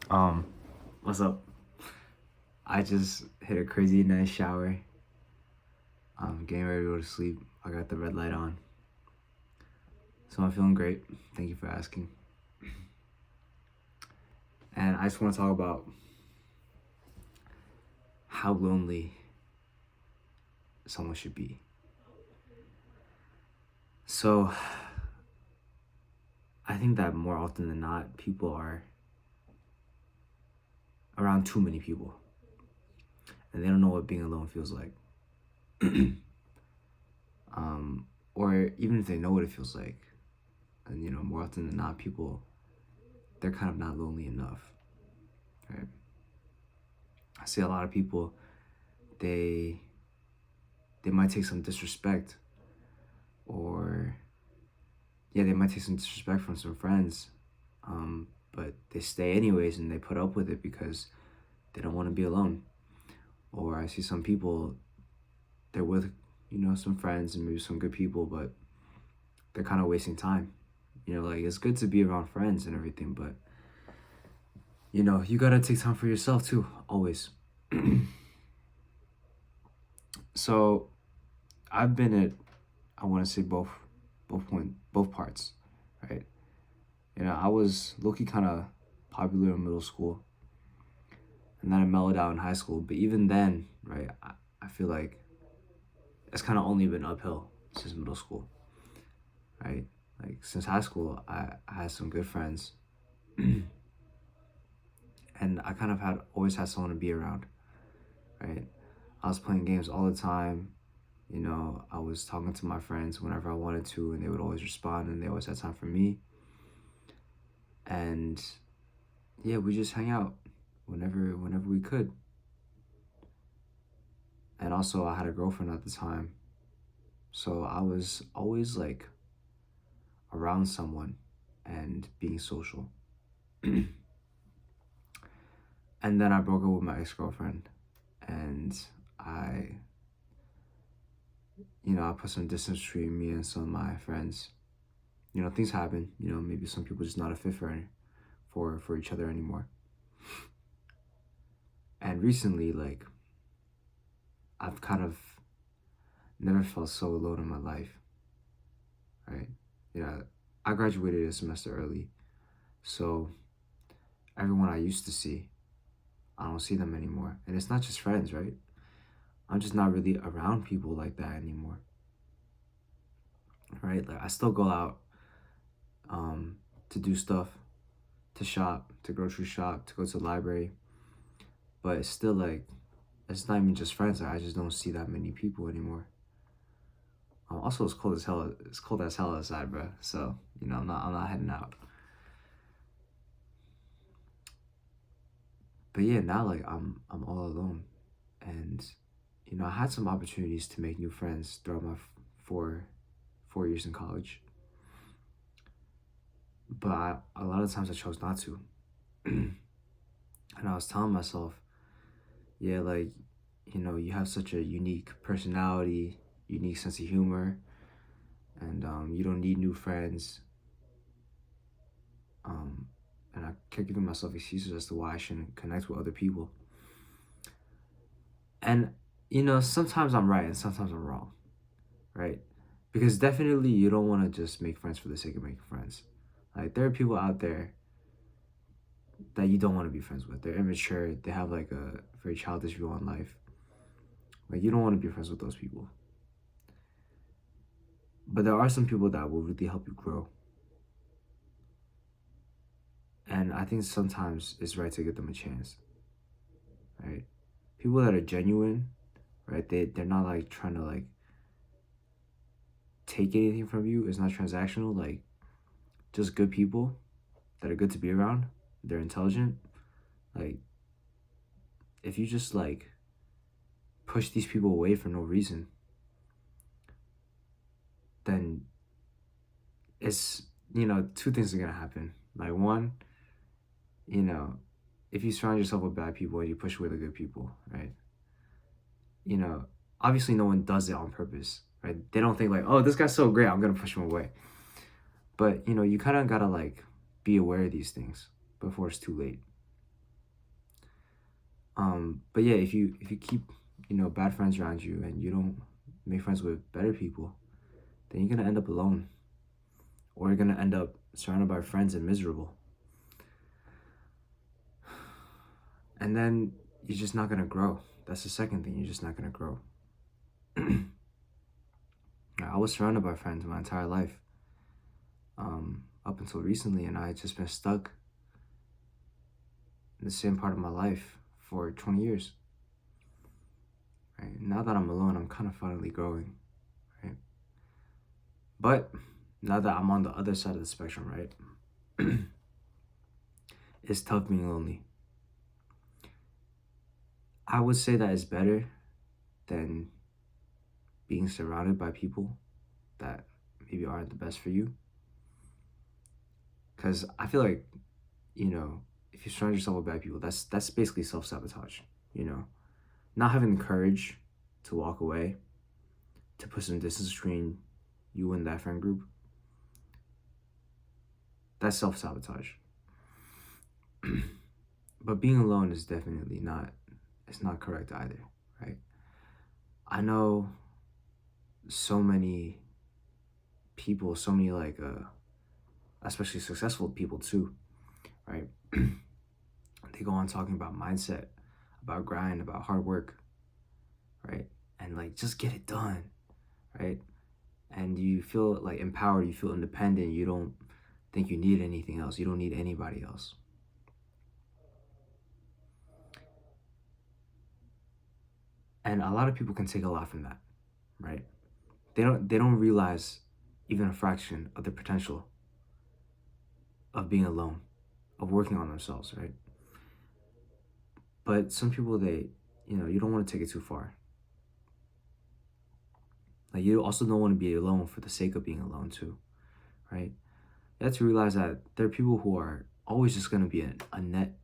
Um, what's up? I just hit a crazy nice shower. Getting ready to go to sleep. I got the red light on. So I'm feeling great. Thank you for asking. And I just want to talk about how lonely someone should be. So I think that more often than not, people are around too many people. And they don't know what being alone feels like. Or even if they know what it feels like, and more often than not, they're kind of not lonely enough, right? I see a lot of people, they might take some disrespect, or they might take some disrespect from some friends, but they stay anyways and they put up with it because they don't want to be alone. Or I see some people, they're with some friends and maybe some good people, but they're kind of wasting time. Like, it's good to be around friends and everything, but you gotta take time for yourself too, always. So I've been at, I want to say both parts, right? I was low-key kind of popular in middle school, and then I mellowed out in high school. But even then, right, I feel like it's kind of only been uphill since middle school, right? Like, since high school, I had some good friends, and I kind of always had someone to be around, right? I was playing games all the time. I was talking to my friends whenever I wanted to, and they would always respond, and they always had time for me. And yeah, we just hang out whenever we could. And also, I had a girlfriend at the time, so I was always like around someone and being social. And then I broke up with my ex-girlfriend, and I I put some distance between me and some of my friends. Things happen. Maybe some people just not a fit for each other anymore. And recently, like, I've kind of never felt so alone in my life, right? I graduated a semester early, so everyone I used to see, I don't see them anymore. And it's not just friends, right? I'm just not really around people like that anymore, right? Like, I still go out to do stuff, to shop, to grocery shop, to go to the library, but it's still like, it's not even just friends. Like, I just don't see that many people anymore. Also, it's cold as hell. It's cold as hell outside, bro. So I'm not heading out. But yeah, now, like, I'm all alone, and I had some opportunities to make new friends throughout my four years in college, but a lot of times I chose not to. And I was telling myself, yeah, like, you have such a unique personality, unique sense of humor, and you don't need new friends. And I kept giving myself excuses as to why I shouldn't connect with other people. And sometimes I'm right and sometimes I'm wrong, right? Because definitely you don't want to just make friends for the sake of making friends. Like, there are people out there that you don't want to be friends with. They're immature. They have like a very childish view on life. Like, you don't want to be friends with those people. But there are some people that will really help you grow. And I think sometimes it's right to give them a chance, right? People that are genuine, right? They're not like trying to like take anything from you. It's not transactional. Like, just good people that are good to be around. They're intelligent. Like, if you just like push these people away for no reason, then it's, two things are gonna happen. Like, one, you know, if you surround yourself with bad people and you push away the good people, right? You know, obviously no one does it on purpose, right? They don't think like, oh, this guy's so great, I'm gonna push him away. But you kind of gotta like be aware of these things before it's too late. But yeah, if you keep, bad friends around you and you don't make friends with better people, then you're gonna end up alone, or you're gonna end up surrounded by friends and miserable. And then you're just not gonna grow. That's the second thing. You're just not gonna grow. I was surrounded by friends my entire life, up until recently, and I had just been stuck in the same part of my life for 20 years. Right? Now that I'm alone, I'm kind of finally growing. Right? But now that I'm on the other side of the spectrum, right, it's tough being lonely. I would say that it's better than being surrounded by people that maybe aren't the best for you. Because I feel like, if you surround yourself with bad people, that's basically self-sabotage, you know? Not having the courage to walk away, to put some distance between you and that friend group, that's self-sabotage. But being alone is definitely not, it's not correct either, right? I know so many people, so many like especially successful people too, right? They go on talking about mindset, about grind, about hard work, right? And like just get it done, right? And you feel like empowered, you feel independent, you don't think you need anything else, you don't need anybody else. And a lot of people can take a lot from that, right? They don't realize even a fraction of the potential of being alone, of working on themselves, right? But some people, you don't want to take it too far. Like you also don't want to be alone for the sake of being alone too, right? You have to realize that there are people who are always just going to be a net